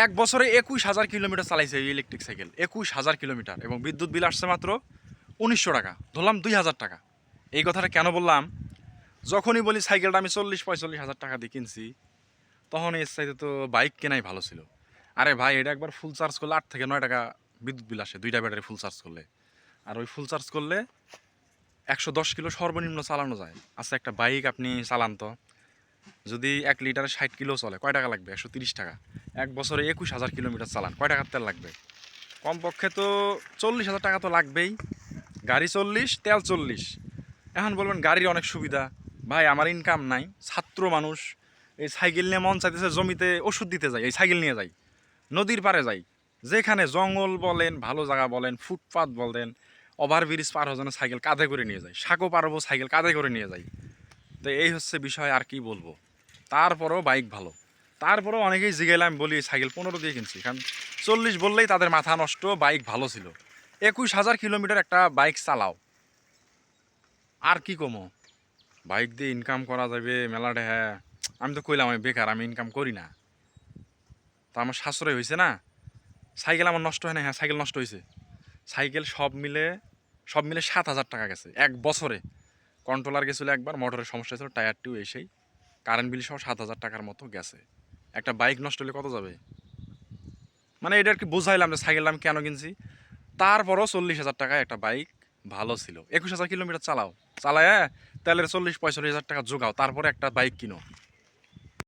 এক বছরে 21,000 কিলোমিটার চালাইছে এই ইলেকট্রিক সাইকেল, 21,000 কিলোমিটার, এবং বিদ্যুৎ বিল আসছে মাত্র 1900 টাকা, ধরলাম 2,000 টাকা। এই কথাটা কেন বললাম, যখনই বলি সাইকেলটা আমি 40-45 হাজার টাকা দিয়ে কিনছি, তখন এর চাইতে তো বাইক কেনাই ভালো ছিল। আরে ভাই, এটা একবার ফুল চার্জ করলে 8 থেকে 9 টাকা বিদ্যুৎ বিল আসে, 2টা ব্যাটারি ফুল চার্জ করলে। আর ওই ফুল চার্জ করলে 110 কিলো সর্বনিম্ন চালানো যায়। আচ্ছা, একটা বাইক আপনি চালান তো, যদি 1 লিটারে 60 কিলো চলে, কয় টাকা লাগবে? 130 টাকা। এক বছরে 21,000 কিলোমিটার চালান, কয় টাকার তেল লাগবে? কমপক্ষে তো 40,000 টাকা তো লাগবেই। গাড়ি 40, তেল 40। এখন বলবেন গাড়ির অনেক সুবিধা। ভাই, আমার ইনকাম নাই, ছাত্র মানুষ, এই সাইকেল নিয়ে মন চাইতেছে জমিতে ওষুধ দিতে যাই, এই সাইকেল নিয়ে যাই, নদীর পাড়ে যাই, যেখানে জঙ্গল বলেন, ভালো জায়গা বলেন, ফুটপাথ বলেন, ওভারব্রিজ পার হওয়ার জন্য সাইকেল কাঁধে করে নিয়ে যাই, সাঁকো পারবো সাইকেল কাঁধে করে নিয়ে যাই। তো এই হচ্ছে বিষয়, আর কি বলবো। তারপরেও বাইক ভালো। তারপরেও অনেকেই জিগেলাম, আমি বলি সাইকেল 15 দিয়ে কিনছি, কারণ 40 বললেই তাদের মাথা নষ্ট, বাইক ভালো ছিল। 21,000 কিলোমিটার একটা বাইক চালাও, আর কি কমো? বাইক দিয়ে ইনকাম করা যাবে মেলাটা। হ্যাঁ, আমি তো কইলাম আমি বেকার, আমি ইনকাম করি না, তা আমার সাশ্রয় হয়েছে না। সাইকেল আমার নষ্ট হয় না, হ্যাঁ সাইকেল নষ্ট হয়েছে। সাইকেল সব মিলে 7,000 টাকা গেছে এক বছরে। কন্ট্রোলার গেছিলো একবার, মোটরের সমস্যা ছিল, টায়ার টিউ এসেই কারেন্ট বিল সহ 7,000 টাকার মতো গেছে। একটা বাইক নষ্ট হলে কত যাবে? মানে এটা আর কি বুঝাইলাম যে সাইকেলটা আমি কেন কিনছি। তারপরও 40,000 টাকায় একটা বাইক ভালো ছিল। 21,000 কিলোমিটার চালাও, চালায় তেলের 40-45 হাজার টাকা জোগাও, তারপরে একটা বাইক কিনো।